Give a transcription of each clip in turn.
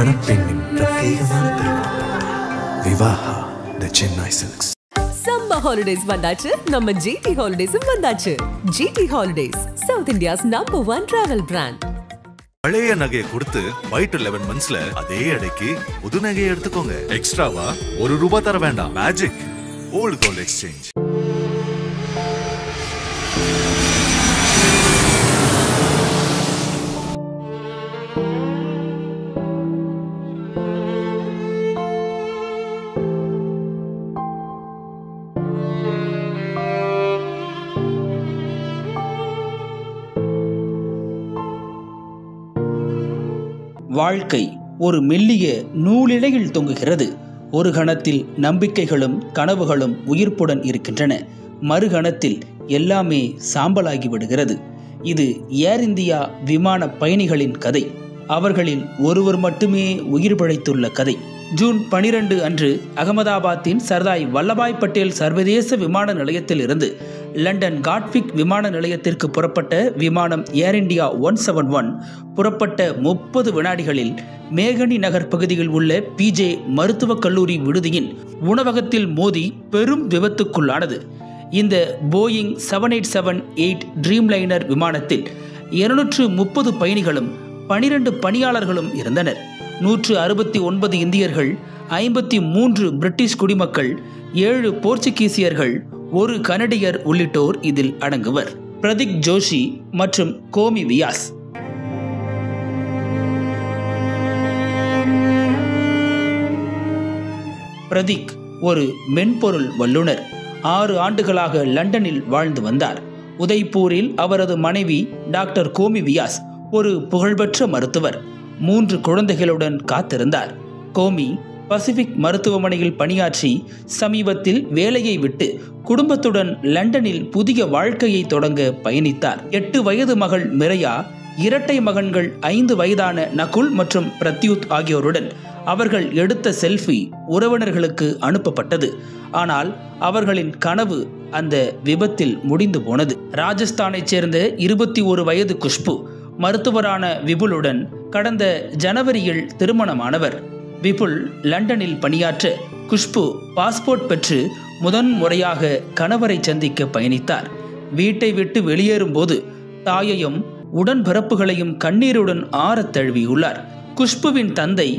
மணப்பெண்ணின் பிரத்யேகமான திருமணம். Vivaha the Chennai silks. Summer holidays வந்தாச்சு, நம்ம ஜிடி ஹாலிடேஸும் வந்தாச்சு. GT holidays, south India's number 1 travel brand. பழைய நகையை கொடுத்து வைட் 11 monthsல அதே அடைக்கு புது நகையை எடுத்துக்கோங்க. எக்ஸ்ட்ராவா ₹1 தர வேண்டாம். Magic old gold exchange. வாழ்க்கை ஒரு மெல்லிய நூலிழையில் தொங்குகிறது. ஒரு கணத்தில் நம்பிக்கைகளும் கனவுகளும் உயிர்ப்புடன் இருக்கின்றன, மறுகணத்தில் எல்லாமே சாம்பலாகி விடுகிறது. இது ஏர் இந்தியா விமான பயணிகளின் கதை. அவர்களில் ஒருவர் மட்டுமே உயிர் பிழைத்துள்ள கதை. ஜூன் 12 அன்று அகமதாபாத்தின் சர்தார் வல்லபாய் பட்டேல் சர்வதேச விமான நிலையத்தில் இருந்து லண்டன் காட்விக் விமான நிலையத்திற்கு புறப்பட்ட விமானம் ஏர் இந்தியா 171 புறப்பட்ட 30 வினாடிகளில் மேகனி நகர் பகுதியில் உள்ள பிஜே மருத்துவக் கல்லூரி விடுதியின் உணவகத்தில் மோதி பெரும் விபத்துக்குள்ளானது. இந்த போயிங் 787-8 ட்ரீம்லைனர் விமானத்தில் 230 பயணிகளும் 12 பணியாளர்களும் இருந்தனர். 169 இந்தியர்கள், 53 பிரிட்டிஷ் குடிமக்கள், 7 போர்ச்சுகீசியர்கள், 1 கனடியர் உள்ளிட்டோர் இதில் அடங்குவர். பிரதீக் ஜோஷி மற்றும் கோமி வியாஸ். பிரதீக் ஒரு மென்பொருள் வல்லுநர். 6 ஆண்டுகளாக லண்டனில் வாழ்ந்து வந்தார். உதய்பூரில் அவரது மனைவி டாக்டர் கோமி வியாஸ் ஒரு புகழ்பெற்ற மருத்துவர். 3 குழந்தைகளுடன் காத்திருந்தார். கோமி பசிபிக் மருத்துவமனையில் பணியாற்றி சமீபத்தில் வேலையை விட்டு குடும்பத்துடன் லண்டனில் புதிய வாழ்க்கையை தொடங்க பயணித்தார். 8 வயது மகள் மிரையா, இரட்டை மகன்கள் 5 வயதான நகுல் மற்றும் பிரத்யூத் ஆகியோருடன் அவர்கள் எடுத்த செல்ஃபி உறவினர்களுக்கு அனுப்பப்பட்டது. ஆனால் அவர்களின் கனவு அந்த விபத்தில் முடிந்து போனது. ராஜஸ்தானைச் சேர்ந்த 21 வயது குஷ்பு மருத்துவரான விபுலுடன் கடந்த ஜனவரியில் திருமணமானவர். விபுல் லண்டனில் பணியாற்ற குஷ்பு பாஸ்போர்ட் பெற்று முதன்முறையாக கணவரை சந்திக்க பயணித்தார். வீட்டை விட்டு வெளியேறும் போது தாயையும் உடன்பிறப்புகளையும் கண்ணீருடன் ஆறத் தழுவியுள்ளார். குஷ்புவின் தந்தை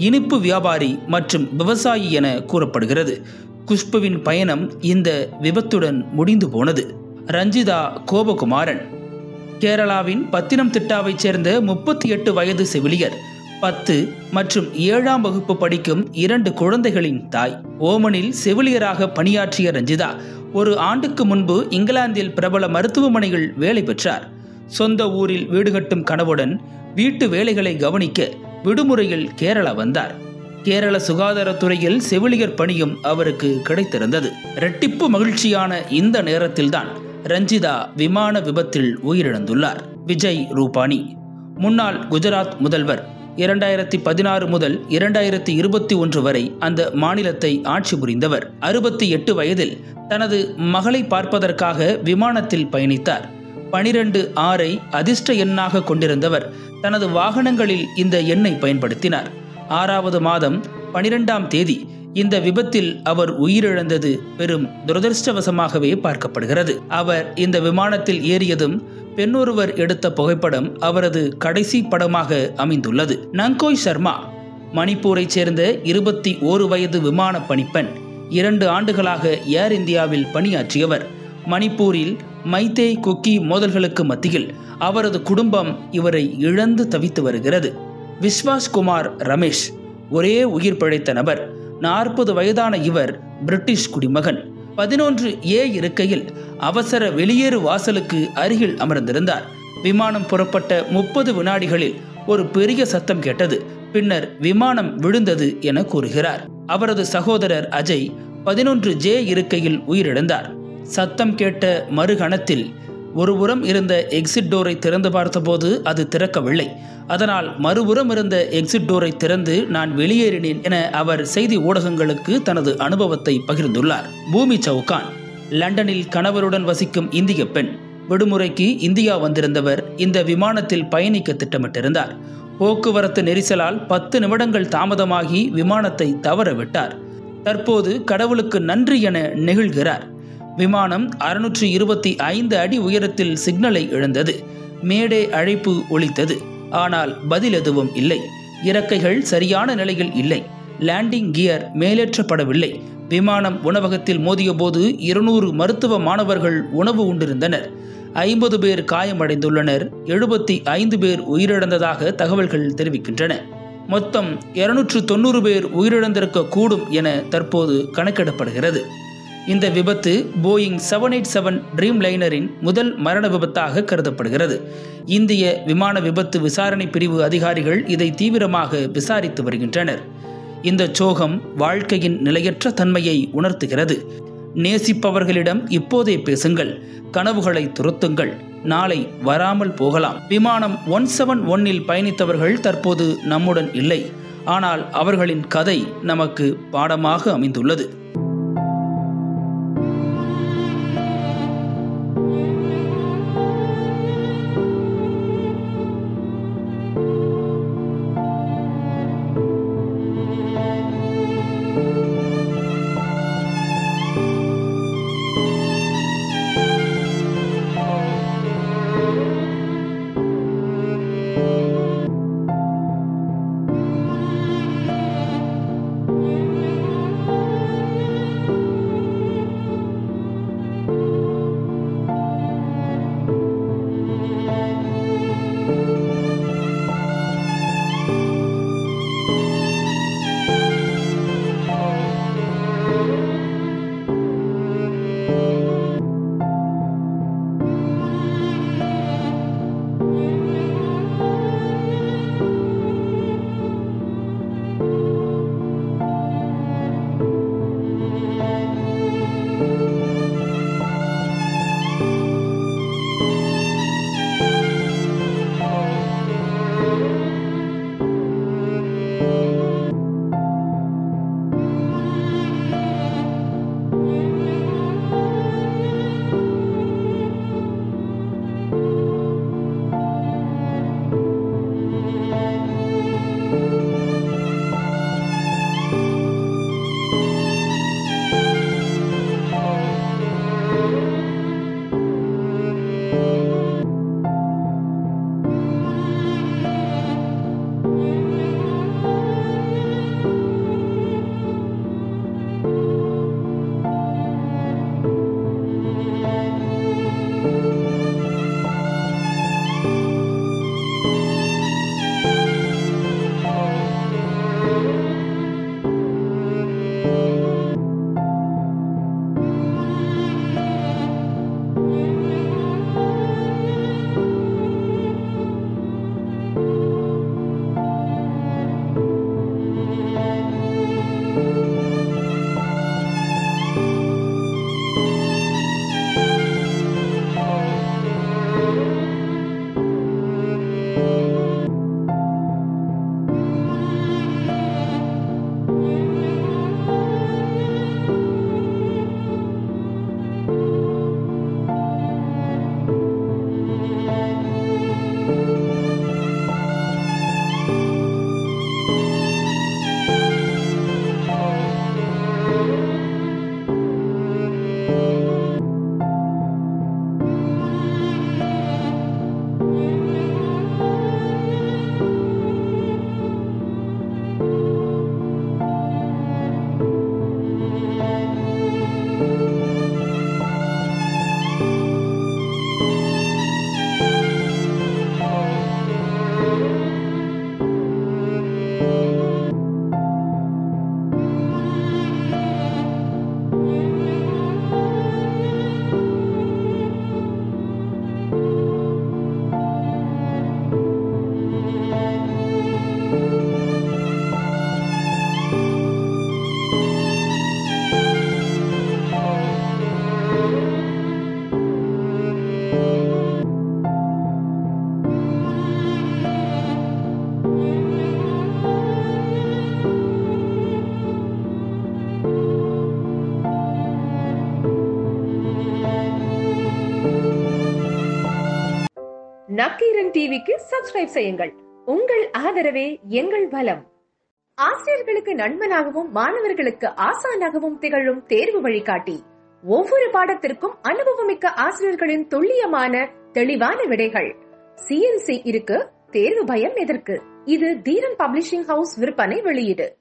இனிப்பு வியாபாரி மற்றும் விவசாயி என கூறப்படுகிறது. குஷ்புவின் பயணம் இந்த விபத்துடன் முடிந்து போனது. ரஞ்சிதா கோபகுமாரன் கேரளாவின் பத்தினம்திட்டாவைச் சேர்ந்த 38 வயது செவிலியர். 10 மற்றும் 7ஆம் வகுப்பு படிக்கும் 2 குழந்தைகளின் தாய். ஓமனில் செவிலியராக பணியாற்றிய ரஞ்சிதா ஒரு ஆண்டுக்கு முன்பு இங்கிலாந்தில் பிரபல மருத்துவமனையில் வேலை பெற்றார். சொந்த ஊரில் வீடு கட்டும் கனவுடன் வீட்டு வேலைகளை கவனிக்க விடுமுறையில் கேரளா வந்தார். கேரள சுகாதாரத்துறையில் செவிலியர் பணியும் அவருக்கு கிடைத்திருந்தது. இரட்டிப்பு மகிழ்ச்சியான இந்த நேரத்தில்தான் ரஞ்சிதா விமான விபத்தில் உயிரிழந்துள்ளார். விஜய் ரூபானி முன்னாள் குஜராத் முதல்வர். 2016 முதல் 2021 வரை அந்த மாநிலத்தை ஆட்சி புரிந்தவர். 68 வயதில் தனது மகளை பார்ப்பதற்காக விமானத்தில் பயணித்தார். 12-6 அதிர்ஷ்ட எண்ணாக கொண்டிருந்தவர் தனது வாகனங்களில் இந்த எண்ணை பயன்படுத்தினார். 6வது மாதம் 12ஆம் தேதி இந்த விபத்தில் அவர் உயிரிழந்தது பெரும் துரதிருஷ்டவசமாகவே பார்க்கப்படுகிறது. அவர் இந்த விமானத்தில் ஏறியதும் பெண்ணொருவர் எடுத்த புகைப்படம் அவரது கடைசி படமாக அமைந்துள்ளது. நங்கோய் சர்மா மணிப்பூரைச் சேர்ந்த 21 வயது விமான பணிப்பெண். 2 ஆண்டுகளாக ஏர் இந்தியாவில் பணியாற்றியவர். மணிப்பூரில் மைத்தேய் குக்கி மோதல்களுக்கு மத்தியில் அவரது குடும்பம் இவரை இழந்து தவித்து வருகிறது. விஸ்வாஸ் குமார் ரமேஷ் ஒரே உயிர் பிழைத்த நபர். 40 வயதான இவர் பிரிட்டிஷ் குடிமகன். 11A இருக்கையில் அவசர வெளியேறு வாசலுக்கு அருகில் அமர்ந்திருந்தார். விமானம் புறப்பட்ட 30 வினாடிகளில் ஒரு பெரிய சத்தம் கேட்டது. பின்னர் விமானம் விழுந்தது என கூறுகிறார். அவரது சகோதரர் அஜய் 11J இருக்கையில் உயிரிழந்தார். சத்தம் கேட்ட மறுகணத்தில் ஒருபுறம் இருந்த எக்ஸிட் டோரை திறந்து பார்த்தபோது அது திறக்கவில்லை. அதனால் மறுபுறம் இருந்த எக்ஸிட் டோரை திறந்து நான் வெளியேறினேன் என அவர் செய்தி ஊடகங்களுக்கு தனது அனுபவத்தை பகிர்ந்துள்ளார். பூமி சவுகான் லண்டனில் கணவருடன் வசிக்கும் இந்திய பெண். விடுமுறைக்கு இந்தியா வந்திருந்தவர் இந்த விமானத்தில் பயணிக்க திட்டமிட்டிருந்தார். போக்குவரத்து நெரிசலால் 10 நிமிடங்கள் தாமதமாகி விமானத்தை தவறவிட்டார். தற்போது கடவுளுக்கு நன்றி என நெகிழ்கிறார். விமானம் 625 அடி உயரத்தில் சிக்னலை இழந்தது. மேடே அழைப்பு ஒலித்தது. ஆனால் பதில் எதுவும் இல்லை. இறக்கைகள் சரியான நிலையில் இல்லை. லேண்டிங் கியர் மேலேற்றப்படவில்லை. விமானம் உணவகத்தில் மோதிய போது 200 மருத்துவ மாணவர்கள் உணவு உண்டிருந்தனர். 50 பேர் காயமடைந்துள்ளனர். 75 பேர் உயிரிழந்ததாக தகவல்கள் தெரிவிக்கின்றன. மொத்தம் 290 பேர் உயிரிழந்திருக்க கூடும் என தற்போது கணக்கிடப்படுகிறது. இந்த விபத்து போயிங் 787 ட்ரீம் லைனரின் முதல் மரண விபத்தாக கருதப்படுகிறது. இந்திய விமான விபத்து விசாரணை பிரிவு அதிகாரிகள் இதை தீவிரமாக விசாரித்து வருகின்றனர். இந்த சோகம் வாழ்க்கையின் நிலையற்ற தன்மையை உணர்த்துகிறது. நேசிப்பவர்களிடம் இப்போதே பேசுங்கள். கனவுகளை துரத்துங்கள். நாளை வராமல் போகலாம். விமானம் 171 பயணித்தவர்கள் தற்போது நம்முடன் இல்லை. ஆனால் அவர்களின் கதை நமக்கு பாடமாக அமைந்துள்ளது. நக்கீரன் டிவிக்கு சப்ஸ்கிரைப் செய்யுங்கள். உங்கள் ஆதரவே எங்கள் பலம். ஆசிரியர்களுக்கு நண்பனாகவும் மாணவர்களுக்கு ஆசானாகவும் திகழும் தேர்வு வழிகாட்டி. ஒவ்வொரு பாடத்திற்கும் அனுபவமிக்க ஆசிரியர்களின் துல்லியமான தெளிவான விடைகள். CNC இருக்கு, தேர்வு பயம் எதற்கு? இது தீரன் பப்ளிஷிங் ஹவுஸ் விற்பனை வெளியீடு.